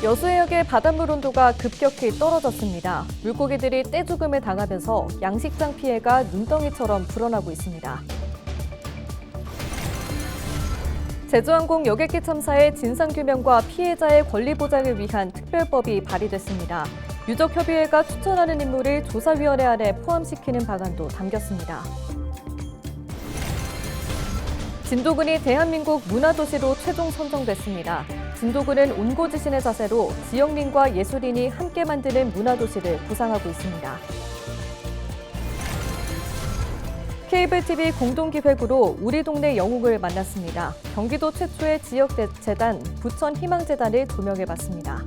여수해역의 바닷물 온도가 급격히 떨어졌습니다. 물고기들이 떼죽음을 당하면서 양식장 피해가 눈덩이처럼 불어나고 있습니다. 제주항공 여객기 참사의 진상규명과 피해자의 권리 보장을 위한 특별법이 발의됐습니다. 유족협의회가 추천하는 인물을 조사위원회 안에 포함시키는 방안도 담겼습니다. 진도군이 대한민국 문화도시로 최종 선정됐습니다. 진도군은 온고지신의 자세로 지역민과 예술인이 함께 만드는 문화도시를 구상하고 있습니다. 케이블 TV 공동기획으로 우리 동네 영웅을 만났습니다. 경기도 최초의 지역재단 부천희망재단을 조명해봤습니다.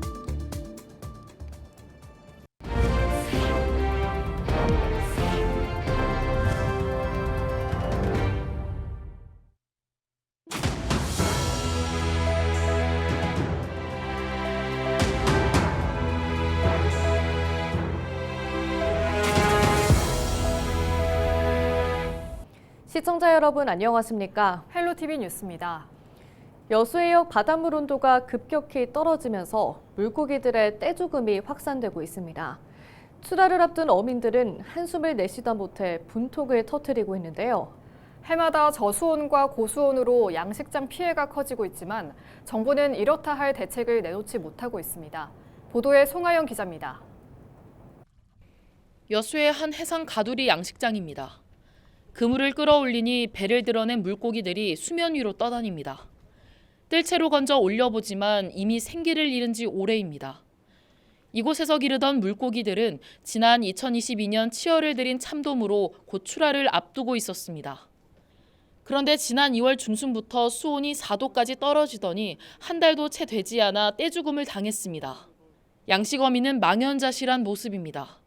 시청자 여러분 안녕하십니까? 헬로티비 뉴스입니다. 여수해역 바닷물 온도가 급격히 떨어지면서 물고기들의 떼죽음이 확산되고 있습니다. 출하를 앞둔 어민들은 한숨을 내쉬다 못해 분통을 터뜨리고 있는데요. 해마다 저수온과 고수온으로 양식장 피해가 커지고 있지만 정부는 이렇다 할 대책을 내놓지 못하고 있습니다. 보도에 송하영 기자입니다. 여수의 한 해상 가두리 양식장입니다. 그물을 끌어올리니 배를 드러낸 물고기들이 수면 위로 떠다닙니다. 뜰채로 건져 올려보지만 이미 생기를 잃은 지 오래입니다. 이곳에서 기르던 물고기들은 지난 2022년 치어를 들인 참돔으로 곧 출하를 앞두고 있었습니다. 그런데 지난 2월 중순부터 수온이 4도까지 떨어지더니 한 달도 채 되지 않아 떼죽음을 당했습니다. 양식어민은 망연자실한 모습입니다.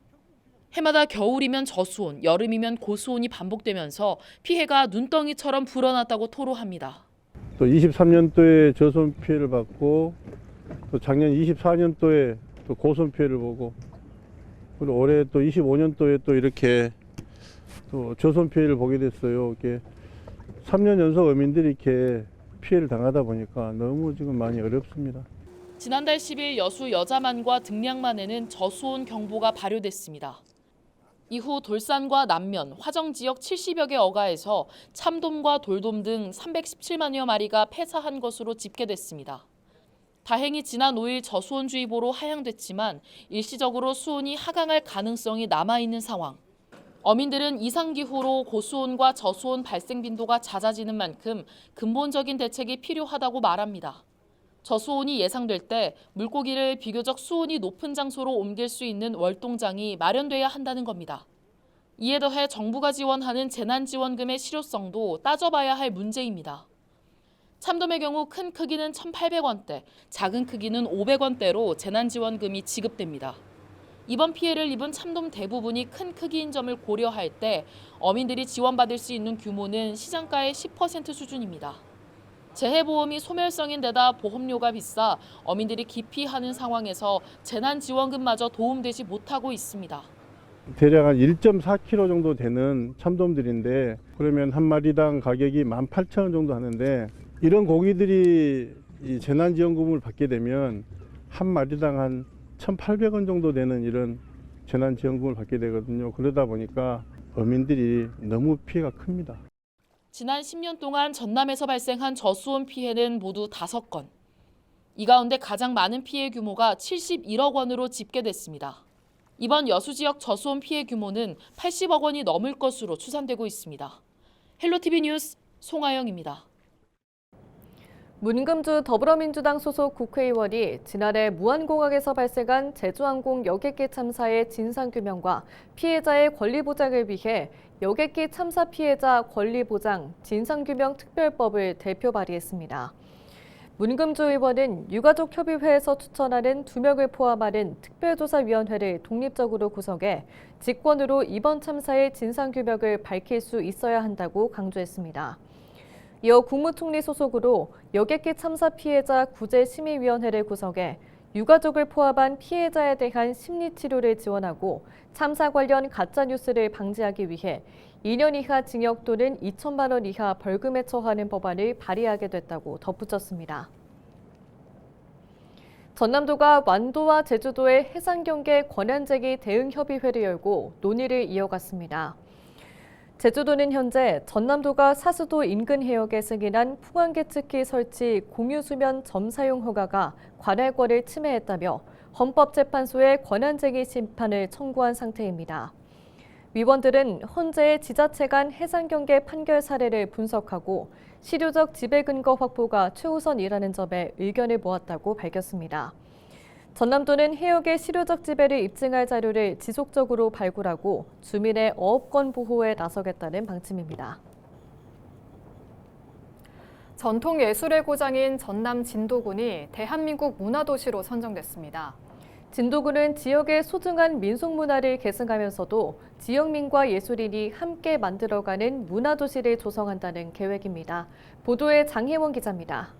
해마다 겨울이면 저수온, 여름이면 고수온이 반복되면서 피해가 눈덩이처럼 불어났다고 토로합니다. 또 23년도에 저수온 피해를 받고 또 작년 24년도에 또 고수온 피해를 보고 그리고 올해 또 25년도에 또 이렇게 또 저수온 피해를 보게 됐어요. 이렇게 3년 연속 어민들이 이렇게 피해를 당하다 보니까 너무 지금 많이 어렵습니다. 지난달 10일 여수 여자만과 등량만에는 저수온 경보가 발효됐습니다. 이후 돌산과 남면, 화정 지역 70여 개 어가에서 참돔과 돌돔 등 317만여 마리가 폐사한 것으로 집계됐습니다. 다행히 지난 5일 저수온주의보로 하향됐지만 일시적으로 수온이 하강할 가능성이 남아있는 상황. 어민들은 이상기후로 고수온과 저수온 발생 빈도가 잦아지는 만큼 근본적인 대책이 필요하다고 말합니다. 저수온이 예상될 때 물고기를 비교적 수온이 높은 장소로 옮길 수 있는 월동장이 마련돼야 한다는 겁니다. 이에 더해 정부가 지원하는 재난지원금의 실효성도 따져봐야 할 문제입니다. 참돔의 경우 큰 크기는 1,800원대, 작은 크기는 500원대로 재난지원금이 지급됩니다. 이번 피해를 입은 참돔 대부분이 큰 크기인 점을 고려할 때 어민들이 지원받을 수 있는 규모는 시장가의 10% 수준입니다. 재해보험이 소멸성인데다 보험료가 비싸 어민들이 기피하는 상황에서 재난지원금마저 도움되지 못하고 있습니다. 대략 한 1.4kg 정도 되는 참돔들인데 그러면 한 마리당 가격이 18,000원 정도 하는데 이런 고기들이 이 재난지원금을 받게 되면 한 마리당 한 1,800원 정도 되는 이런 재난지원금을 받게 되거든요. 그러다 보니까 어민들이 너무 피해가 큽니다. 지난 10년 동안 전남에서 발생한 저수온 피해는 모두 5건. 이 가운데 가장 많은 피해 규모가 71억 원으로 집계됐습니다. 이번 여수 지역 저수온 피해 규모는 80억 원이 넘을 것으로 추산되고 있습니다. 헬로티비 뉴스 송하영입니다. 문금주 더불어민주당 소속 국회의원이 지난해 무안공항에서 발생한 제주항공 여객기 참사의 진상규명과 피해자의 권리보장을 위해 여객기 참사 피해자 권리보장 진상규명 특별법을 대표 발의했습니다. 문금주 의원은 유가족협의회에서 추천하는 2명을 포함하는 특별조사위원회를 독립적으로 구성해 직권으로 이번 참사의 진상규명을 밝힐 수 있어야 한다고 강조했습니다. 이어 국무총리 소속으로 여객기 참사 피해자 구제심의위원회를 구성해 유가족을 포함한 피해자에 대한 심리치료를 지원하고 참사 관련 가짜뉴스를 방지하기 위해 2년 이하 징역 또는 2천만 원 이하 벌금에 처하는 법안을 발의하게 됐다고 덧붙였습니다. 전남도가 완도와 제주도의 해상경계 권한제기 대응협의회를 열고 논의를 이어갔습니다. 제주도는 현재 전남도가 사수도 인근 해역에 승인한 풍안계측기 설치 공유수면 점사용 허가가 관할권을 침해했다며 헌법재판소에 권한제기 심판을 청구한 상태입니다. 위원들은 헌재의 지자체 간 해상경계 판결 사례를 분석하고 실효적 지배 근거 확보가 최우선이라는 점에 의견을 모았다고 밝혔습니다. 전남도는 해역의 실효적 지배를 입증할 자료를 지속적으로 발굴하고 주민의 어업권 보호에 나서겠다는 방침입니다. 전통 예술의 고장인 전남 진도군이 대한민국 문화도시로 선정됐습니다. 진도군은 지역의 소중한 민속문화를 계승하면서도 지역민과 예술인이 함께 만들어가는 문화도시를 조성한다는 계획입니다. 보도에 장혜원 기자입니다.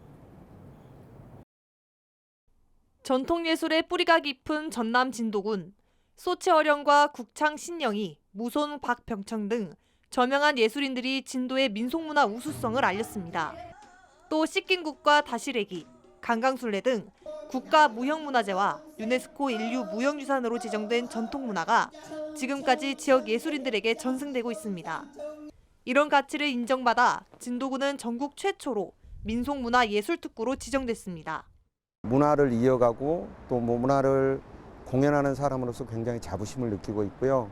전통예술의 뿌리가 깊은 전남 진도군, 소치어령과 국창 신영희, 무손 박병청 등 저명한 예술인들이 진도의 민속문화 우수성을 알렸습니다. 또 씻긴국과 다시래기, 강강술래 등 국가 무형문화재와 유네스코 인류 무형유산으로 지정된 전통문화가 지금까지 지역 예술인들에게 전승되고 있습니다. 이런 가치를 인정받아 진도군은 전국 최초로 민속문화예술특구로 지정됐습니다. 문화를 이어가고 또 문화를 공연하는 사람으로서 굉장히 자부심을 느끼고 있고요.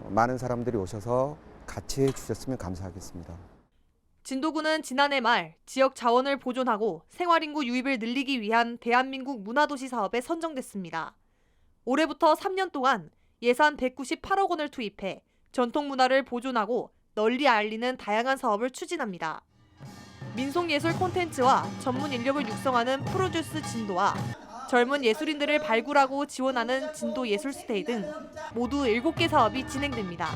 많은 사람들이 오셔서 같이 해주셨으면 감사하겠습니다. 진도군은 지난해 말 지역 자원을 보존하고 생활인구 유입을 늘리기 위한 대한민국 문화도시 사업에 선정됐습니다. 올해부터 3년 동안 예산 198억 원을 투입해 전통문화를 보존하고 널리 알리는 다양한 사업을 추진합니다. 민속예술 콘텐츠와 전문 인력을 육성하는 프로듀스 진도와 젊은 예술인들을 발굴하고 지원하는 진도 예술스테이 등 모두 7개 사업이 진행됩니다.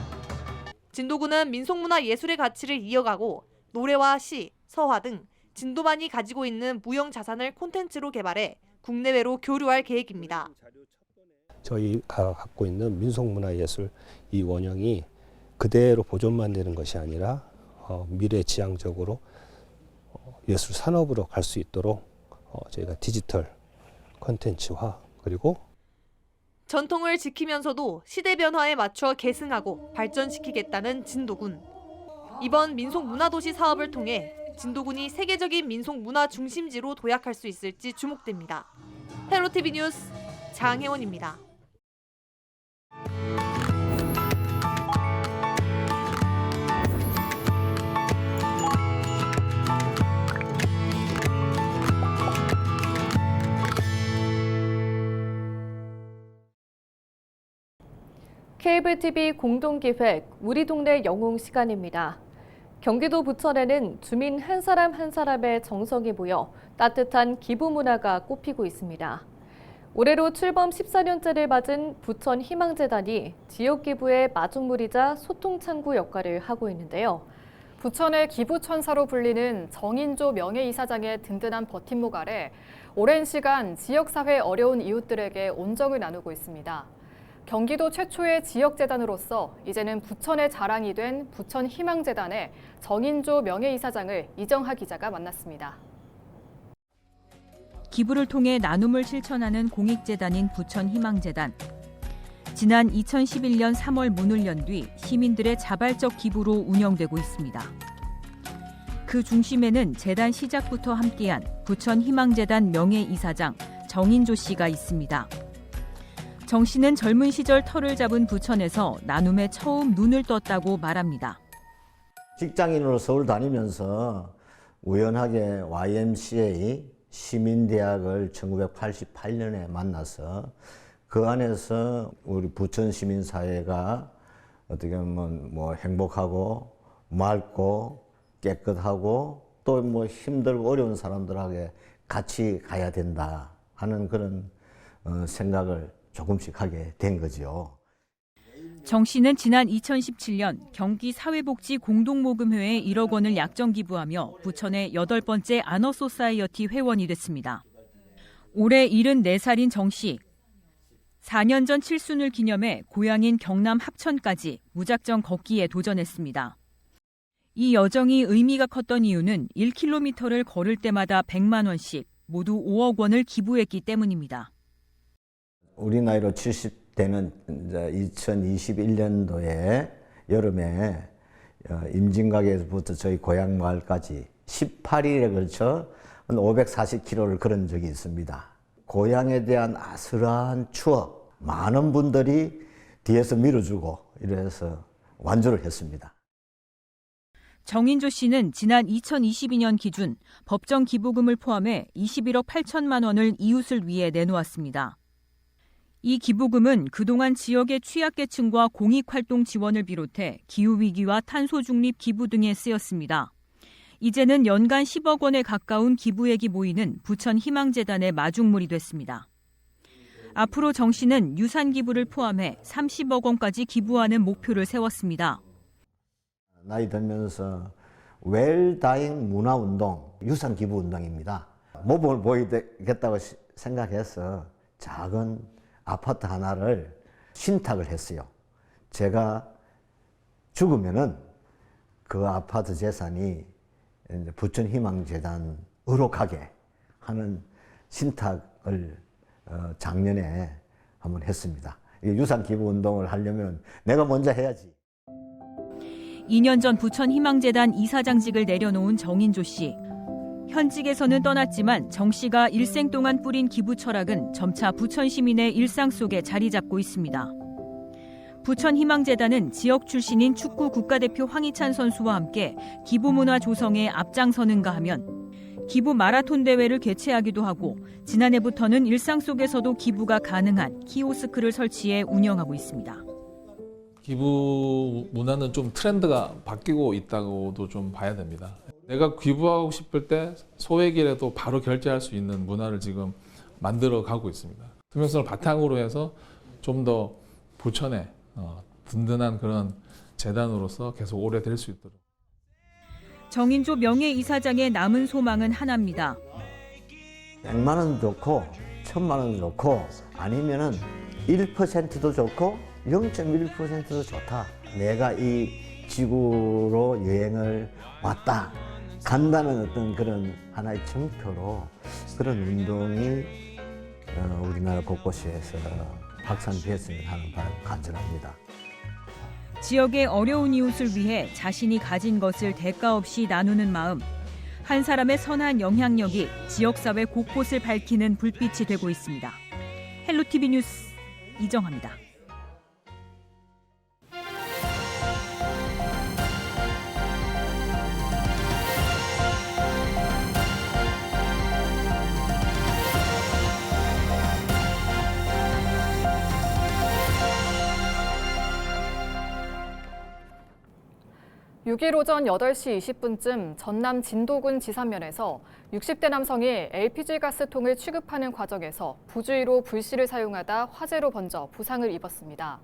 진도군은 민속문화 예술의 가치를 이어가고 노래와 시, 서화 등 진도만이 가지고 있는 무형 자산을 콘텐츠로 개발해 국내외로 교류할 계획입니다. 저희가 갖고 있는 민속문화예술 이 원형이 그대로 보존만 되는 것이 아니라 미래지향적으로 예술 산업으로 갈 수 있도록 저희가 디지털 콘텐츠화 그리고 전통을 지키면서도 시대 변화에 맞춰 계승하고 발전시키겠다는 진도군. 이번 민속문화도시 사업을 통해 진도군이 세계적인 민속문화 중심지로 도약할 수 있을지 주목됩니다. 헤로TV 뉴스 장혜원입니다. 케이블 TV 공동기획 우리 동네 영웅 시간입니다. 경기도 부천에는 주민 한 사람 한 사람의 정성이 모여 따뜻한 기부 문화가 꽃피고 있습니다. 올해로 출범 14년째를 맞은 부천 희망재단이 지역 기부의 마중물이자 소통창구 역할을 하고 있는데요. 부천의 기부천사로 불리는 정인조 명예이사장의 든든한 버팀목 아래 오랜 시간 지역사회 어려운 이웃들에게 온정을 나누고 있습니다. 경기도 최초의 지역재단으로서 이제는 부천의 자랑이 된 부천희망재단의 정인조 명예이사장을 이정하 기자가 만났습니다. 기부를 통해 나눔을 실천하는 공익재단인 부천희망재단. 지난 2011년 3월 문을 연 뒤 시민들의 자발적 기부로 운영되고 있습니다. 그 중심에는 재단 시작부터 함께한 부천희망재단 명예이사장 정인조 씨가 있습니다. 정 씨는 젊은 시절 터를 잡은 부천에서 나눔에 처음 눈을 떴다고 말합니다. 직장인으로 서울 다니면서 우연하게 YMCA 시민대학을 1988년에 만나서 그 안에서 우리 부천 시민사회가 어떻게 보면 행복하고 맑고 깨끗하고 또 힘들고 어려운 사람들에게 같이 가야 된다 하는 그런 생각을 조금씩 하게 된 거죠. 정 씨는 지난 2017년 경기 사회복지 공동모금회에 1억 원을 약정 기부하며 부천의 8번째 아너소사이어티 회원이 됐습니다. 올해 74살인 정 씨. 4년 전 칠순을 기념해 고향인 경남 합천까지 무작정 걷기에 도전했습니다. 이 여정이 의미가 컸던 이유는 1km를 걸을 때마다 100만 원씩, 모두 5억 원을 기부했기 때문입니다. 우리 나이로 70대는 2021년도에 여름에 임진각에서부터 저희 고향 마을까지 18일에 걸쳐 540km를 걸은 적이 있습니다. 고향에 대한 아슬한 추억, 많은 분들이 뒤에서 밀어주고 이래서 완주를 했습니다. 정인조 씨는 지난 2022년 기준 법정 기부금을 포함해 21억 8천만 원을 이웃을 위해 내놓았습니다. 이 기부금은 그동안 지역의 취약계층과 공익활동 지원을 비롯해 기후위기와 탄소중립 기부 등에 쓰였습니다. 이제는 연간 10억 원에 가까운 기부액이 모이는 부천 희망재단의 마중물이 됐습니다. 앞으로 정 씨는 유산 기부를 포함해 30억 원까지 기부하는 목표를 세웠습니다. 나이 들면서 웰다잉 문화운동, 유산 기부 운동입니다. 모범을 보이겠다고 생각해서 작은 아파트 하나를 신탁을 했어요. 제가 죽으면은 그 아파트 재산이 부천 희망재단으로 가게 하는 신탁을 작년에 한번 했습니다. 유산 기부 운동을 하려면 내가 먼저 해야지. 2년 전 부천 희망재단 이사장직을 내려놓은 정인조 씨. 현직에서는 떠났지만 정 씨가 일생 동안 뿌린 기부 철학은 점차 부천 시민의 일상 속에 자리 잡고 있습니다. 부천 희망재단은 지역 출신인 축구 국가대표 황희찬 선수와 함께 기부 문화 조성에 앞장서는가 하면 기부 마라톤 대회를 개최하기도 하고 지난해부터는 일상 속에서도 기부가 가능한 키오스크를 설치해 운영하고 있습니다. 기부 문화는 좀 트렌드가 바뀌고 있다고도 좀 봐야 됩니다. 내가 기부하고 싶을 때 소액이라도 바로 결제할 수 있는 문화를 지금 만들어 가고 있습니다. 투명성을 바탕으로 해서 좀 더 부천에 든든한 그런 재단으로서 계속 오래 될 수 있도록. 정인조 명예이사장의 남은 소망은 하나입니다. 100만 원 좋고 1000만 원 좋고 아니면은 1%도 좋고 0.1%도 좋다. 내가 이 지구로 여행을 왔다. 간다는 어떤 그런 하나의 증표로 그런 운동이 우리나라 곳곳에서 확산되었으면 하는 바람을 간절합니다. 지역의 어려운 이웃을 위해 자신이 가진 것을 대가 없이 나누는 마음. 한 사람의 선한 영향력이 지역사회 곳곳을 밝히는 불빛이 되고 있습니다. 헬로티비 뉴스 이정아입니다. (6일) 오전 8시 20분쯤 전남 진도군 지산면에서 60대 남성이 LPG 가스통을 취급하는 과정에서 부주의로 불씨를 사용하다 화재로 번져 부상을 입었습니다.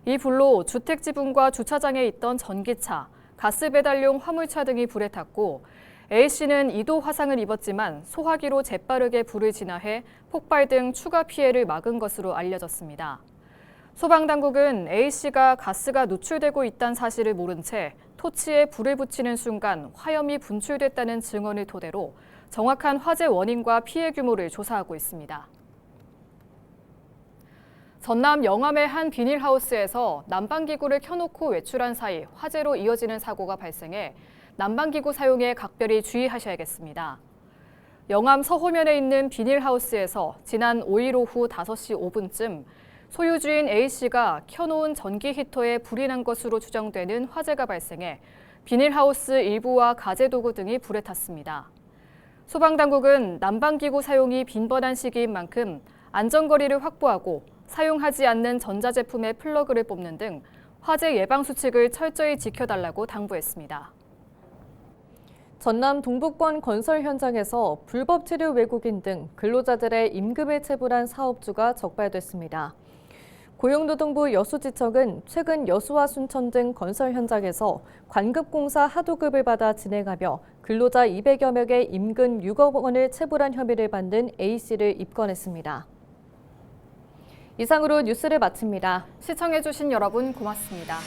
이 불로 주택 지붕과 주차장에 있던 전기차, 가스 배달용 화물차 등이 불에 탔고 A씨는 2도 화상을 입었지만 소화기로 재빠르게 불을 진화해 폭발 등 추가 피해를 막은 것으로 알려졌습니다. 소방당국은 A씨가 가스가 누출되고 있다는 사실을 모른 채 토치에 불을 붙이는 순간 화염이 분출됐다는 증언을 토대로 정확한 화재 원인과 피해 규모를 조사하고 있습니다. 전남 영암의 한 비닐하우스에서 난방기구를 켜놓고 외출한 사이 화재로 이어지는 사고가 발생해 난방기구 사용에 각별히 주의하셔야겠습니다. 영암 서호면에 있는 비닐하우스에서 지난 5일 오후 5시 5분쯤 소유주인 A씨가 켜놓은 전기 히터에 불이 난 것으로 추정되는 화재가 발생해 비닐하우스 일부와 가재도구 등이 불에 탔습니다. 소방당국은 난방기구 사용이 빈번한 시기인 만큼 안전거리를 확보하고 사용하지 않는 전자제품의 플러그를 뽑는 등 화재 예방 수칙을 철저히 지켜달라고 당부했습니다. 전남 동북권 건설 현장에서 불법 체류 외국인 등 근로자들의 임금을 체불한 사업주가 적발됐습니다. 고용노동부 여수지청은 최근 여수와 순천 등 건설 현장에서 관급공사 하도급을 받아 진행하며 근로자 200여 명의 임금 6억 원을 체불한 혐의를 받는 A씨를 입건했습니다. 이상으로 뉴스를 마칩니다. 시청해주신 여러분 고맙습니다.